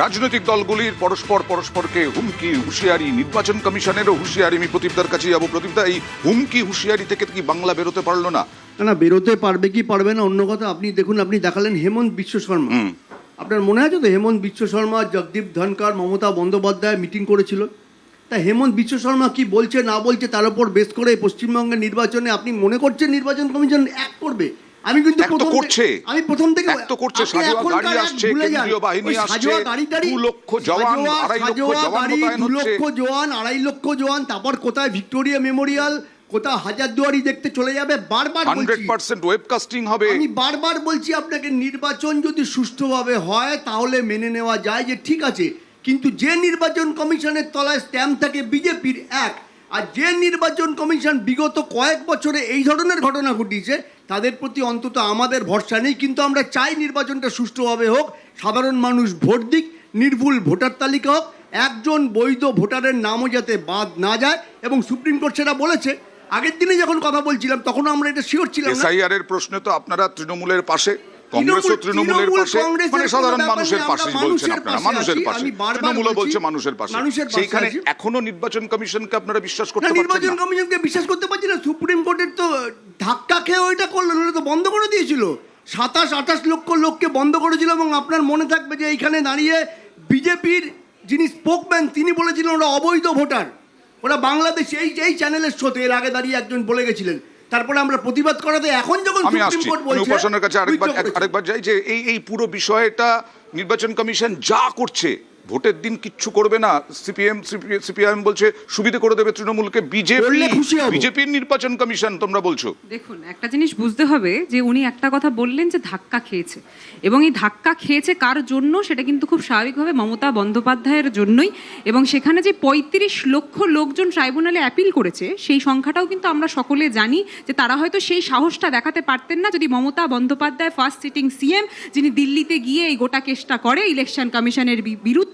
রাজনৈতিক দলগুলির পরস্পরকে হুমকি হুঁশিয়ারি, নির্বাচন কমিশনেরও হুঁশিয়ারি। আমি প্রদীপদার কাছে যাবো। প্রদীপদা, এই হুমকি হুঁশিয়ারি থেকে কি বাংলা বেরোতে পারলো না? না, বেরোতে পারবে কি পারবে না অন্য কথা। আপনি দেখুন, আপনি দেখালেন হেমন্ত বিশ্ব শর্মা। আপনার মনে আছে তো হেমন্ত বিশ্ব শর্মা, জগদীপ ধনখড়, মমতা বন্দ্যোপাধ্যায় মিটিং করেছিল। তা হেমন্ত বিশ্ব শর্মা কি বলছে না বলছে তার উপর বেস করে পশ্চিমবঙ্গের নির্বাচনে আপনি মনে করছেন নির্বাচন কমিশন এক করবে? আমি কিন্তু প্রথম থেকে 2 লক্ষ জওয়ান, 2 লক্ষ জওয়ান, তারপর কোথায় ভিক্টোরিয়া মেমোরিয়াল, কোথাও হাজারদুয়ারি দেখতে চলে যাবে। বারবার 100% ওয়েবকাস্টিং হবে। আমি বারবার বলছি আপনাকে, নির্বাচন যদি সুষ্ঠুভাবে হয় তাহলে মেনে নেওয়া যায় যে ঠিক আছে, কিন্তু যে নির্বাচন কমিশনের তলায় স্ট্যাম্প থাকে বিজেপির এক, আর যে নির্বাচন কমিশন বিগত কয়েক বছরে এই ধরনের ঘটনা ঘটিয়েছে তাদের প্রতি অন্তত আমাদের ভরসা নেই। কিন্তু আমরা চাই নির্বাচনটা সুষ্ঠুভাবে হোক, সাধারণ মানুষ ভোট দিক, নির্ভুল ভোটার তালিকা হোক, একজন বৈধ ভোটারের নামও যাতে বাদ না যায়। এবং সুপ্রিম কোর্ট সেটা বলেছে। আগের দিনে যখন কথা বলছিলাম তখন আমরা এটা শিওর ছিলাম না। এসআইআর এর প্রশ্নে তো আপনারা তৃণমূলের পাশে, কংগ্রেসও তৃণমূলের পাশে, মানে সাধারণ মানুষের পাশে বলছেন আপনারা, মানুষের পাশে। তৃণমূলও বলছে মানুষের পাশে। সেইখানে এখনো নির্বাচন কমিশনকে আপনারা বিশ্বাস করতে পারছেন না? নির্বাচন কমিশনকে বিশ্বাস করতে পারছি না। সুপ্রিম কোর্টের তো ধাক্কা খেয়ে ওইটা করলো, নইলে তো বন্ধ করে দিয়েছিল। 27-28 লক্ষ লোককে বন্ধ করেছিল। এবং আপনার মনে থাকবে যে এইখানে দাঁড়িয়ে বিজেপির যিনি স্পোকম্যান তিনি বলেছিলেন ওরা অবৈধ ভোটার, ওরা বাংলাদেশ। এই চ্যানেলের শোতে এর আগে দাঁড়িয়ে একজন বলে গেছিলেন। তারপরে আমরা প্রতিবাদ করাতে এখন যখন সুপ্রিম কোর্ট বলছে, উপাসনার কাছে আরেকবার যাই যে এই পুরো বিষয়টা নির্বাচন কমিশন যা করছে, ভোটের দিন কিচ্ছু করবে না। সিপিআইএম বলছে সুবিধা করে দেবে তৃণমূলকে। বিজেপির নির্বাচন কমিশন তোমরা বলছো। দেখুন, একটা জিনিস বুঝতে হবে যে উনি একটা কথা বললেন যে ধাক্কা খেয়েছে, এবং এই ধাক্কা খেয়েছে কার জন্য সেটা কিন্তু খুব স্বাভাবিকভাবে মমতা বন্দ্যোপাধ্যায়ের জন্যই। এবং সেখানে যে 35 লক্ষ লোকজন ট্রাইব্যুনালে অ্যাপিল করেছে সেই সংখ্যাটাও কিন্তু আমরা সকলে জানি যে তারা হয়তো সেই সাহসটা দেখাতে পারতেন না যদি Mamata Bandyopadhyay, first sitting CM, যিনি দিল্লিতে গিয়ে এই গোটা কেসটা করে ইলেকশন কমিশনের বিরুদ্ধে।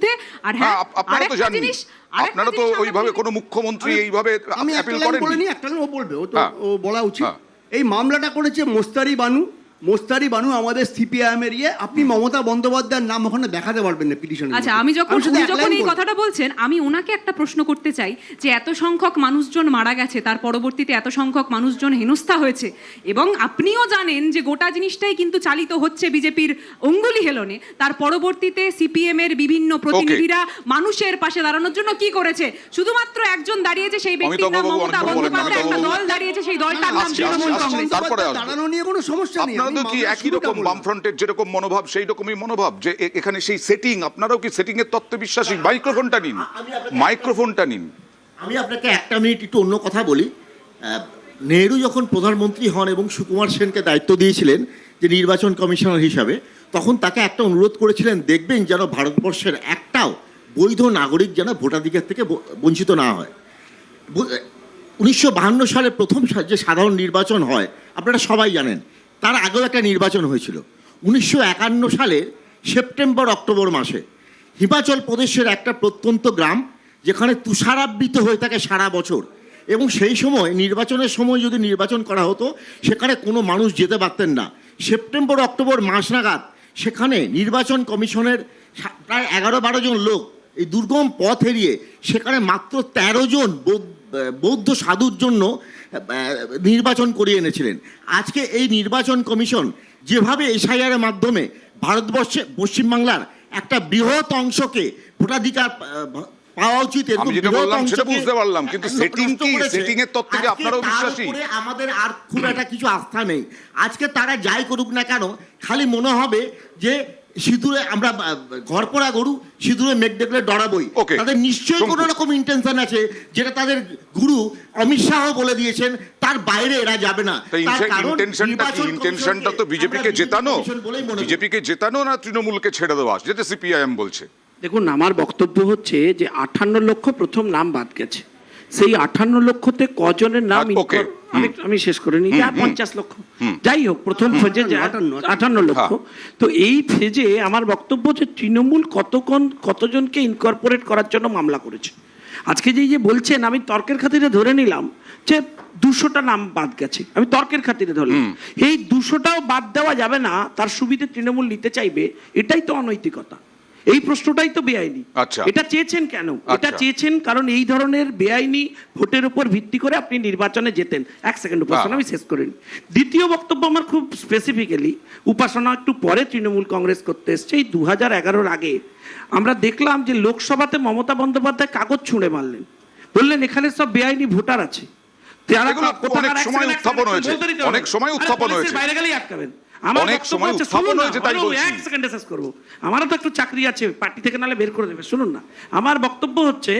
আর হ্যাঁ, আরেকটা জিনিস, আপনারা তো ওইভাবে কোনো মুখ্যমন্ত্রী এইভাবে অ্যাপিল করেননি। একটা ও বলবে, ও তো ও বলা উচিত। এই মামলাটা করেছে মোস্তারি বানু আমাদের সিপিআইএম এর ইয়ে। আপনি মমতা বন্দ্যোপাধ্যায়ের নাম ওখানে দেখাতে পারবেন না পিটিশনে। আচ্ছা, আমি যখন এই কথাটা বলছেন, আমি ওনাকে একটা প্রশ্ন করতে চাই যে এত সংখ্যক মানুষজন মারা গেছে, তার পরবর্তীতে এত সংখ্যক মানুষজন হেনস্থা হয়েছে, এবং আপনিও জানেন যে গোটা জিনিসটাই কিন্তু চালিত হচ্ছে বিজেপির অঙ্গুলি হেলনে। তার পরবর্তীতে সিপিএম এর বিভিন্ন প্রতিনিধিরা মানুষের পাশে দাঁড়ানোর জন্য কি করেছে? শুধুমাত্র একজন দাঁড়িয়েছে, সেই ব্যক্তির নাম মমতা বন্দ্যোপাধ্যায়। একটা দল দাঁড়িয়েছে, সেই দলটার নাম তৃণমূল কংগ্রেস। দাঁড়ানো নিয়ে কোনো সমস্যা নেই। আপনারা কি একই রকম বামফ্রন্টের যেরকম মনোভাব সেই রকমই মনোভাব যে এখানে সেই সেটিং, আপনারাও কি সেটিং এর তত্ত্বে বিশ্বাসী? মাইক্রোফোনটা নিন। আমি আপনাকে একটা মিনিট একটু অন্য কথা বলি। নেহরু যখন প্রধানমন্ত্রী হন এবং সুকুমার সেনকে দায়িত্ব দিয়েছিলেন যে নির্বাচন কমিশনার হিসাবে, তখন তাকে একটা অনুরোধ করেছিলেন, দেখবেন যেন ভারতবর্ষের একটাও বৈধ নাগরিক যেন ভোটাধিকার থেকে বঞ্চিত না হয়। 1952 সালে প্রথম যে সাধারণ নির্বাচন হয় আপনারা সবাই জানেন। তার আগেও একটা নির্বাচন হয়েছিল 1951 সালের সেপ্টেম্বর অক্টোবর মাসে হিমাচল প্রদেশের একটা প্রত্যন্ত গ্রাম, যেখানে তুষারাবৃত হয়ে থাকে সারা বছর। এবং সেই সময় নির্বাচনের সময় যদি নির্বাচন করা হতো সেখানে কোনো মানুষ যেতে পারতেন না। সেপ্টেম্বর অক্টোবর মাস নাগাদ সেখানে নির্বাচন কমিশনের প্রায় 11-12 জন লোক এই দুর্গম পথ এড়িয়ে সেখানে মাত্র 13 জন বৌদ্ধ সাধুর জন্য নির্বাচন করিয়ে এনেছিলেন। আজকে এই নির্বাচন কমিশন যেভাবে এসআইআর এর মাধ্যমে ভারতবর্ষে পশ্চিমবাংলার একটা বৃহৎ অংশকে ভোটাধিকার পাওয়া উচিত, আমাদের আর খুব একটা কিছু আস্থা নেই। আজকে তারা যাই করুক না কেন, খালি মনে হবে যে সিঁদুরে আমরা ঘর পড়া গরু সিঁদুরে মেঘ দেখলে ডরাবই। তাদের নিশ্চয়ই কোনো রকম ইন্টেনশন আছে, যেটা তাদের গুরু অমিত শাহ বলে দিয়েছেন, তার বাইরে এরা যাবে না। ইন্টেনশনটা তো বিজেপিকে জেতানো না তৃণমূলকে ছেড়ে দেওয়া, যেটা সিপিআইএম বলছে। দেখুন, আমার বক্তব্য হচ্ছে যে 58 লক্ষ প্রথম নাম বাদ গেছে। সেই 58 লক্ষতে কজনের নাম আমি শেষ করে নিই, 50 লক্ষ, যাই হোক, প্রথম ফেজে 58 লক্ষ। তো এই ফেজে আমার বক্তব্য যে তৃণমূল কতজনকে ইনকর্পোরেট করার জন্য মামলা করেছে। আজকে যে বলছেন, আমি তর্কের খাতিরে ধরে নিলাম যে 200টা নাম বাদ গেছে, আমি তর্কের খাতিরে ধরলাম। এই 200টাও বাদ দেওয়া যাবে না, তার সুবিধে তৃণমূল নিতে চাইবে, এটাই তো অনৈতিকতা। এই প্রশ্নটাই তো বেআইনি। আচ্ছা। এটা চেয়েছেন কেন? এটা আচ্ছা। চেয়েছেন কারণ এই ধরনের বেআইনি ভোটের উপর ভিত্তি করে আপনি নির্বাচনে যেতেন। এক সেকেন্ড উপাসনা, আমি শেষ করে নিই। দ্বিতীয় বক্তব্য আমার খুব স্পেসিফিক্যালি, উপাসনা একটু পরে তৃণমূল কংগ্রেস করতে এসছে। এই 2011-র আগে আমরা দেখলাম যে লোকসভাতে মমতা বন্দ্যোপাধ্যায় কাগজ ছুঁড়ে মারলেন, বললেন এখানে সব বেআইনি ভোটার আছে। এগুলো অনেক সময় উত্থাপন হয়েছে, অনেক সময় উত্থাপন হয়েছে, বাইরে গেলেই আটকাবেন। অনেক সময় উত্থাপন হয়েছে, তাই বলছি। এক সেকেন্ডে শেষ করবো, আমারও তো একটু চাকরি আছে, পার্টি থেকে নালে বের করে দেবে। শুনুন না, আমার বক্তব্য হচ্ছে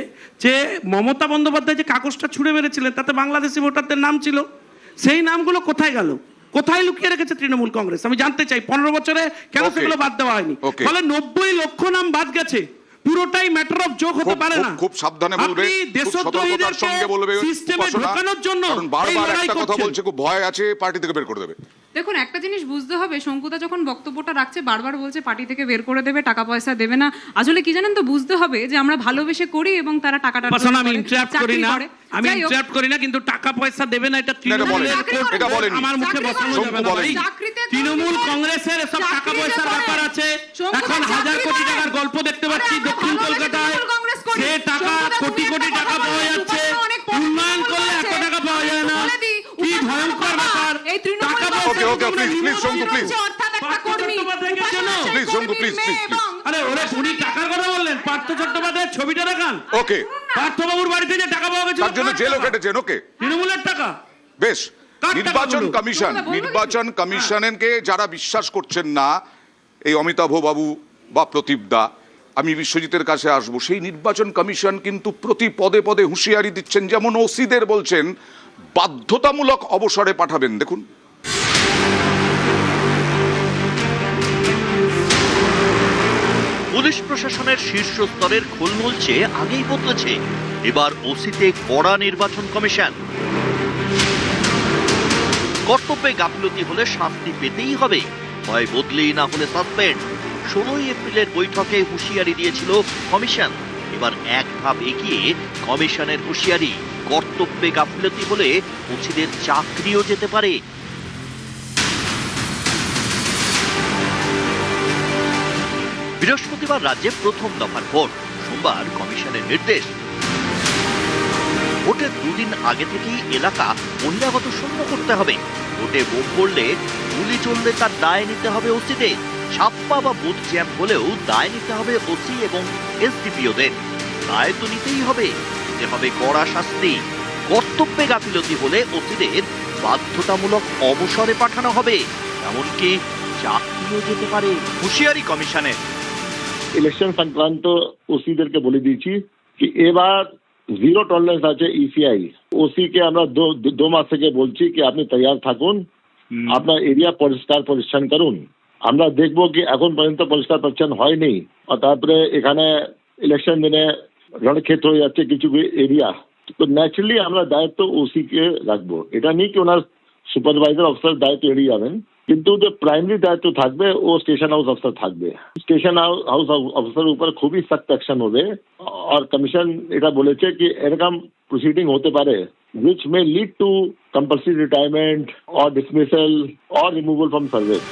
যে মমতা বন্দ্যোপাধ্যায় যে কাগজটা ছুঁড়ে মেরেছিলেন তাতে বাংলাদেশি ভোটারদের নাম ছিল, সেই নামগুলো কোথায় গেল? কোথায় লুকিয়ে রেখেছে তৃণমূল কংগ্রেস? আমি জানতে চাই 15 বছরে কেন সেগুলো বাদ দেওয়া হয়নি? ফলে 90 লক্ষ নাম বাদ গেছে। পুরোটাই ম্যাটার অফ জোক হতে পারে না। খুব সাবধানে বলবে, দেশদ্রোহীদের সঙ্গে বলবে, সিস্টেমে ঢোকানোর জন্য কারণ বারবার একটা কথা বলছে, খুব ভয় আছে পার্টি থেকে বের করে দেবে। দেখুন, একটা জিনিস বুঝতে হবে, শঙ্কুদা যখন বক্তব্যটা রাখছে বারবার বলছে পার্টি থেকে বের করে দেবে, টাকা পয়সা দেবে না। আসলে কি জানেন তো, বুঝতে হবে যে আমরা ভালোবেসে করি এবং তারা টাকাটা আমি ইন্টারাপ্ট করি না, আমি ইন্টারাপ্ট করি না, কিন্তু টাকা পয়সা দেবে না এটা তৃণমূলের এটা বলেন, আমার মুখে বসানো যাবে না ভাই। তৃণমূল কংগ্রেসের সব টাকা পয়সার ব্যাপার আছে। এখন 1000 কোটি টাকার গল্প দেখতে পাচ্ছি দক্ষিণ কলকাতায়, সে টাকা কোটি কোটি টাকা পাওয়া যাচ্ছে, উন্নয়ন করলে এত টাকা পাওয়া যায় না। কি ভয়ঙ্কর ব্যাপার! টাকা ওকে ওকে, প্লিজ শঙ্কু, প্লিজ প্লিজ শঙ্কু, প্লিজ প্লিজ। আরে ওরে, উনি টাকার কথা বললেন, পার্থ চট্টোপাধ্যায়ের ছবিটা দেখান। ওকে, পার্থবাবুর বাড়িতে যে টাকা পাওয়া গেছে তার জন্য জেলও কেটেছেন। ওকে, তৃণমূলের টাকা। বেশ। নির্বাচন কমিশনকে যারা বিশ্বাস করছেন না, এই অমিতাভ বাবু বা প্রদীপ দা, আমি বিশ্বজিতের কাছে আসবো। সেই নির্বাচন কমিশন কিন্তু প্রতি পদে পদে হুঁশিয়ারি দিচ্ছেন, যেমন ওসিদের বলছেন বাধ্যতামূলক অবসরে পাঠাবেন। দেখুন, পুলিশ প্রশাসনের শীর্ষ স্তরের খোলমোল চেয়ে আগেই বদলেছে। এবার ওসিতে কড়া নির্বাচন কমিশন। কর্তব্যে গাফিলতি হলে শাস্তি পেতেই হবে, হয় বদলি না হলে সাসপেন্ড। 16 এপ্রিলের বৈঠকে হুঁশিয়ারি দিয়েছিল কমিশন। এবার এক ধাপ এগিয়ে কমিশনের হুঁশিয়ারি, কর্তব্যে গাফিলতি হলে ওসিদের চাকরিও যেতে পারে। বৃহস্পতিবার রাজ্যে প্রথম দফার ভোট, সোমবার কমিশনের নির্দেশ। ভোটের 2 দিন আগে থেকেই এলাকা বহিরাগত শূন্য করতে হবে। ভোটে বোম পড়লে, গুলি চললে তার দায় নিতে হবে ওসিদের। ছাপ্পা বা বুথ জ্যাম হলেও দায় নিতে হবে ওসি এবং এসডিপিওদের। দায় তো নিতেই হবে, দিতে হবে কড়া শাস্তি। কর্তব্যে গাফিলতি হলে ওসিদের বাধ্যতামূলক অবসরে পাঠানো হবে, এমনকি চাকরিও যেতে পারে। হুঁশিয়ারি কমিশনের। ইলেকশন সংক্রান্ত ওসিদেরকে বলে দিয়েছি কি এবার 0 টলারেন্স আছে ইসিআই। ওসি কে আমরা 2 মাস থেকে বলছি কি আপনি তৈয়ার থাকুন, আপনার এরিয়া পরিষ্কার পরিচ্ছন্ন করুন। আমরা দেখবো কি এখন পর্যন্ত পরিষ্কার পরিচ্ছন্ন হয়নি, আর তারপরে এখানে ইলেকশন দিনে রণক্ষেত্র হয়ে যাচ্ছে কিছু এরিয়া। তো ন্যাচারালি আমরা দায়িত্ব ওসি কে রাখবো। এটা নেই কি ওনার সুপারভাইজার অফিসার দায়িত্ব এড়িয়ে যাবেন, কিন্তু যে প্রাইমারি দায়িত্ব থাকবে ও স্টেশন হাউস অফিসার থাকবে। স্টেশন হাউস অফিসারের উপর খুবই সখ্ত অ্যাকশন হবে। আর কমিশন এটা বলেছে কি এরকম প্রসিডিং হতে পারে which may lead to compulsory retirement or dismissal or removal from service.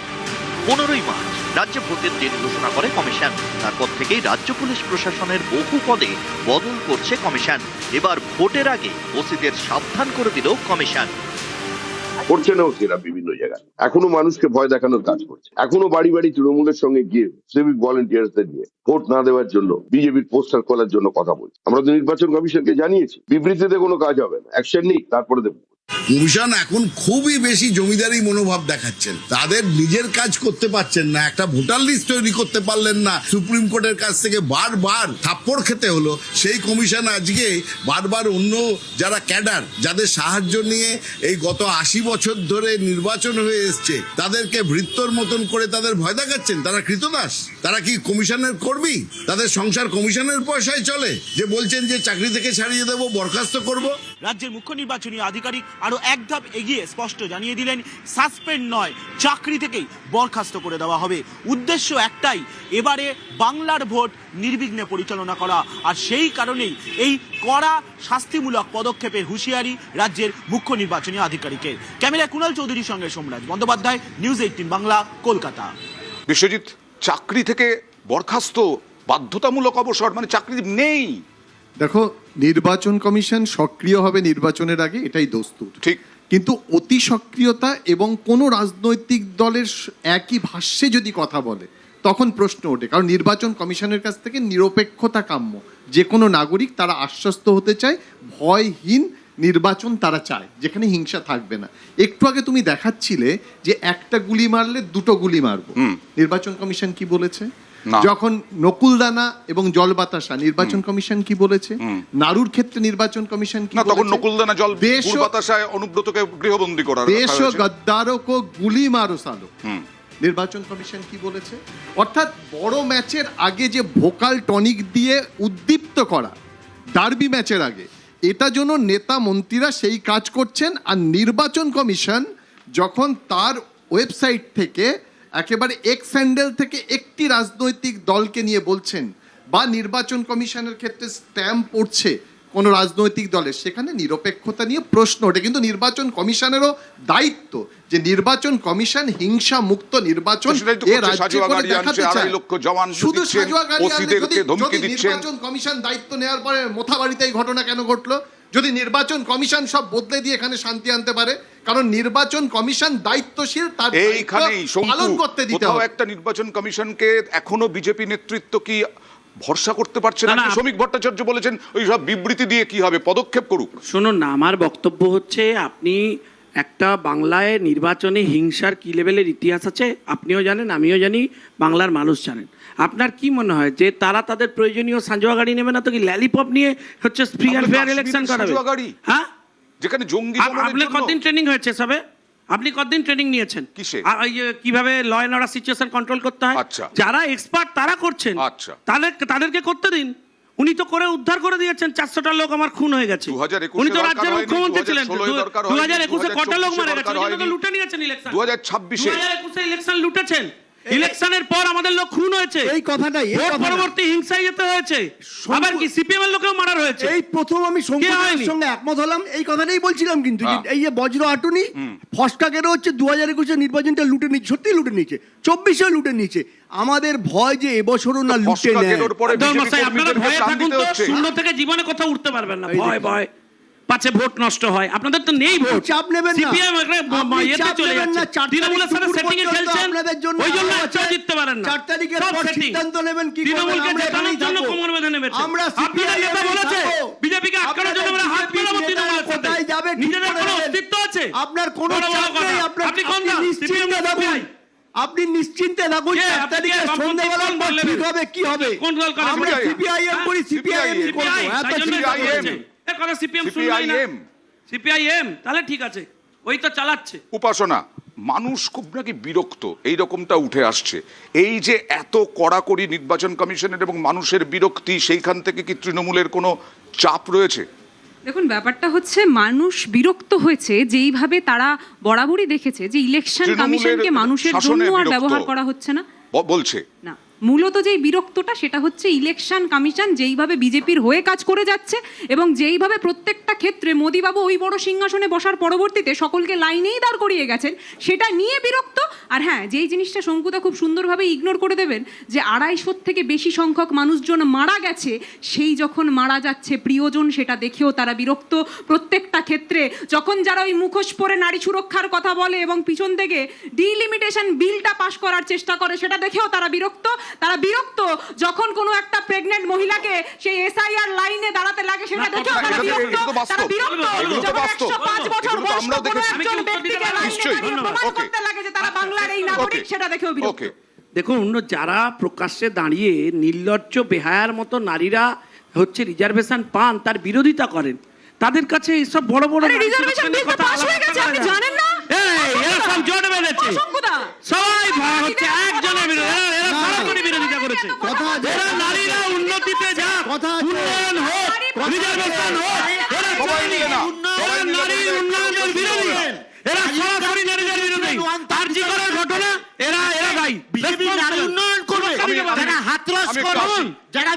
15ই মার্চ রাজ্যে ভোটের দিন ঘোষণা করে কমিশন। তারপর থেকেই রাজ্য পুলিশ প্রশাসনের বহু পদে বদল করছে কমিশন। এবার ভোটের আগে ওসিদের সাবধান করে দিল কমিশন। করছে না ওসিরা বিভিন্ন জায়গায়, এখনো মানুষকে ভয় দেখানোর কাজ করছে। এখনো বাড়ি বাড়ি তৃণমূলের সঙ্গে গিয়ে সিভিক ভলেন্টিয়ার্সদের নিয়ে ভোট না দেওয়ার জন্য, বিজেপির পোস্টার খোলার জন্য কথা বলছে। আমরা তো নির্বাচন কমিশনকে জানিয়েছি, বিবৃতিতে কোনো কাজ হবে না, অ্যাকশন নেই, তারপরে দেবো। কমিশন এখন খুবই বেশি জমিদারি মনোভাব দেখাচ্ছেন, তাদের নিজের কাজ করতে পারছেন না, একটা ভোটার লিস্ট তৈরি করতে পারলেন না, সুপ্রিম কোর্টের কাছ থেকে বারবার থাপ্পড় খেতে হলো। সেই কমিশন আজকে বারবার অন্য যারা ক্যাডার, যাদের সাহায্য নিয়ে এই গত 80 বছর ধরে নির্বাচন হয়ে এসছে, তাদেরকে ভৃত্যর মতন করে তাদের ভয় দেখাচ্ছেন। তারা কৃতদাস, তারা কি কমিশনের কর্মী? তাদের সংসার কমিশনের পয়সায় চলে? যে বলছেন যে চাকরি থেকে ছাড়িয়ে দেবো, বরখাস্ত করব। রাজ্যের মুখ্য নির্বাচনী আধিকারিক আরো এক ধাপ এগিয়ে স্পষ্ট জানিয়ে দিলেন, সাসপেন্ড নয়, চাকরি থেকেই বরখাস্ত করে দেওয়া হবে। উদ্দেশ্য একটাই, এবারে বাংলার ভোট নির্বিঘ্নে পরিচালনা করা। আর সেই কারণেই এই কড়া শাস্তিমূলক পদক্ষেপের হুঁশিয়ারি রাজ্যের মুখ্য নির্বাচনী আধিকারিকের। ক্যামেরা কুণাল চৌধুরীর সঙ্গে সোমরাজ বন্দ্যোপাধ্যায়, নিউজ 18 বাংলা, কলকাতা। বিশ্বজিৎ, চাকরি থেকে বরখাস্ত বাধ্যতামূলক অবসর, মানে চাকরি নেই। দেখো, নির্বাচন কমিশন সক্রিয় হবে নির্বাচনের আগে, এটাই দস্তুর, ঠিক। কিন্তু অতি সক্রিয়তা এবং কোনো রাজনৈতিক দলের একই ভাষ্যে যদি কথা বলে তখন প্রশ্ন ওঠে, কারণ নির্বাচন কমিশনের কাছ থেকে নিরপেক্ষতা কাম্য। যে কোনো নাগরিক তারা আশ্বস্ত হতে চায়, ভয়হীন নির্বাচন তারা চায়, যেখানে হিংসা থাকবে না। একটু আগে তুমি দেখাচ্ছিলে যে একটা গুলি মারলে দুটো গুলি মারবো, নির্বাচন কমিশন কি বলেছে? যখন নকুলদানা এবং জল বাতাসা, নির্বাচন কমিশন কি বলেছে? নাড়ুর ক্ষেত্রে নির্বাচন কমিশন কি বলেছে? তখন নকুলদানা জল বাতাসায় অনুব্রতকে গৃহবন্দী করা, দেশ ও গদ্দারও কো গুলি মারো সালো, নির্বাচন কমিশন কি বলেছে? অর্থাৎ বড় ম্যাচের আগে যে ভোকাল টনিক দিয়ে উদ্দীপ্ত করা, ডার্বি ম্যাচের আগে, এটা জন্য নেতা মন্ত্রীরা সেই কাজ করছেন। আর নির্বাচন কমিশন যখন তার ওয়েবসাইট থেকে একেবারে এক্স হ্যান্ডেল থেকে একটি রাজনৈতিক দলকে নিয়ে বলছেন, বা নির্বাচন কমিশনের ক্ষেত্রে স্ট্যাম্প পড়ছে কোনো রাজনৈতিক দলের, সেখানে নিরপেক্ষতা নিয়ে প্রশ্ন ওঠে। কিন্তু নির্বাচন কমিশনেরও দায়িত্ব যে নির্বাচন কমিশন হিংসা মুক্ত নির্বাচন দেখাতে চায়। শুধু সাজোয়া গাড়ি আনলে যদি নির্বাচন কমিশন দায়িত্ব নেওয়ার পরে মোথাবাড়িতে এই ঘটনা কেন ঘটলো? যদি নির্বাচন কমিশন সব বদলে দিয়ে এখানে শান্তি আনতে পারে, কারণ নির্বাচন কমিশন দায়িত্বশীল, তার এইখানেই পালন করতে দিতে হবে। একটা নির্বাচন কমিশনকে এখনো বিজেপি নেতৃত্ব কি ভরসা করতে পারছে না? শ্রমিক ভট্টাচার্য বলেছেন ওই সব বিবৃতি দিয়ে কি হবে, পদক্ষেপ করুক। শুনুন না, আমার বক্তব্য হচ্ছে, আপনি একটা বাংলায় নির্বাচনে হিংসার কি লেভেলের ইতিহাস আছে আপনিও জানেন, আমিও জানি, বাংলার মানুষ জানেন। আপনার কি মনে হয় যে তারা তাদের প্রয়োজনীয় সাঁজোয়া গাড়ি নেবে না তো কি ল্যালিপপ নিয়ে হচ্ছে ফ্রি অ্যান্ড ফেয়ার ইলেকশন করাবে? হ্যাঁ, যেখানে জঙ্গি আপনি কতদিন ট্রেনিং হয়েছে সবে? আপনি কতদিন ট্রেনিং নিয়েছেন কিভাবে law and order situation control করতে হয়? যারা এক্সপার্ট তারা করছেন, তাদেরকে করতে দিন। উনি তো করে উদ্ধার করে দিয়েছেন, 400টা লোক আমার খুন হয়ে গেছে। উনি তো রাজ্যের মুখ্যমন্ত্রী ছিলেন। 2021-এ কটা লোক মারা গেছে? উনি তো লুটে নিয়েছেন ইলেকশন। 2026-এ ইলেকশন লুটেছেন। ইলেকশনের পর আমাদের লোক খুন হয়েছে, এই কথাটাই পরবর্তী হিংসায় যেতে হয়েছে, আবার কি সিপিএম এর লোকেও মারা হয়েছে। এই প্রথম আমি শঙ্কুর সঙ্গে একমত হলাম, এই কথাটাই বলছিলাম। কিন্তু এই যে বজ্র আটুনি ফসকা কেন হচ্ছে, 2021-এ নির্বাচনটা লুটে নিচ্ছে, সত্যি লুটে নিচ্ছে, 24-এও লুটে নিচ্ছে। আমাদের ভয় যে এবছরও না লুটে নেয়। আপনারা ভয়ে থাকুন তো, শূন্য থেকে জীবনে কোথাও উঠতে পারবেন না। ভয় ভয় পাছে ভোট নষ্ট হয়, আপনাদের তো নেই ভোট। চাপ নেবেন না, সিপিএম এতে চলে যাচ্ছে, তৃণমূলের সাথে সেটিং এ খেলছেন, ওই জন্য একটা জিততে পারেন না। 4 তারিখের পর সিদ্ধান্ত নেবেন কি করবেন। তৃণমূলকে জেতানোর জন্য কোমর বেঁধে নেবেন। আপনাদের নেতা বলেছে বিজেপিকে আটকানোর জন্য আমরা হাত মেলাবো তৃণমূলের সাথে। নিজেদের কোনো অস্তিত্ব আছে? আপনার কোনো চাপ নেই, আপনি নিশ্চিন্তে থাকুন, আপনি নিশ্চিন্তে থাকুন। 4 তারিখে সন্ধ্যাবেলা ঠিক হবে, কি হবে? কোন দল করে? আমরা সিপিআইএম করি, সিপিআইএম করব। এত সিপিআইএম কথা সিপিএম শুনলাই না, সিপিআইএম তাহলে ঠিক আছে, ওই তো চালাচ্ছে। উপাসনা, মানুষ খুব নাকি বিরক্ত, এই রকমটা উঠে আসছে। এই যে এত কড়াকড়ি নির্বাচন কমিশনের এবং মানুষের বিরক্তি, সেইখান থেকে কি তৃণমূলের কোনো চাপ রয়েছে? দেখুন, ব্যাপারটা হচ্ছে মানুষ বিরক্ত হয়েছে যেইভাবে তারা বরাবরই দেখেছে যে ইলেকশন কমিশনকে মানুষের জন্য আর ব্যবহার করা হচ্ছে না বলছে না। মূলত যে বিরক্তটা সেটা হচ্ছে ইলেকশন কমিশন যেইভাবে বিজেপির হয়ে কাজ করে যাচ্ছে এবং যেইভাবে প্রত্যেকটা ক্ষেত্রে মোদিবাবু ওই বড় সিংহাসনে বসার পরবর্তীতে সকলকে লাইনেই দাঁড় করিয়ে গেছেন, সেটা নিয়ে বিরক্ত। আর হ্যাঁ, যেই জিনিসটা শঙ্কুদা খুব সুন্দরভাবে ইগনোর করে দেবেন, যে 250 থেকে বেশি সংখ্যক মানুষজন মারা গেছে, সেই যখন মারা যাচ্ছে প্রিয়জন, সেটা দেখেও তারা বিরক্ত। প্রত্যেকটা ক্ষেত্রে যখন যারা ওই মুখোশ পরে নারী সুরক্ষার কথা বলে এবং পিছন থেকে ডিলিমিটেশন বিলটা পাশ করার চেষ্টা করে, সেটা দেখেও তারা বিরক্ত। তারা বিরক্ত যখন কোনো একটা প্রেগন্যান্ট মহিলাকে সেই এসআইআর লাইনে দাঁড়াতে লাগে, সেটা দেখেও তারা বিরক্ত। তারা বিরক্ত যখন 105 বছর বয়স্ক কোনো একজন ব্যক্তিকে লাইনে দাঁড়িয়ে প্রমাণ করতে লাগে যে তারা বাংলার এই নাগরিক, সেটা দেখেও বিরক্ত। দেখুন, যারা প্রকাশ্যে দাঁড়িয়ে নির্লজ্জ বেহায়ার মতো নারীরা হচ্ছে রিজার্ভেশন পান, তার বিরোধিতা করেন, তাদের কাছে এইসব বড় বড় রিজার্ভেশন বিল পাস হয়ে গেছে, আপনি জানেন না? এরা সব জোট বেঁধেছে, সবাই হচ্ছে একজনের বিরোধী, এরা সরাসরি বিরোধিতা করেছে। এরা নারীরা উন্নতিতে যাক, উন্নয়ন হোক, রিজার্ভেশন হোক, এরা নারীর উন্নয়ন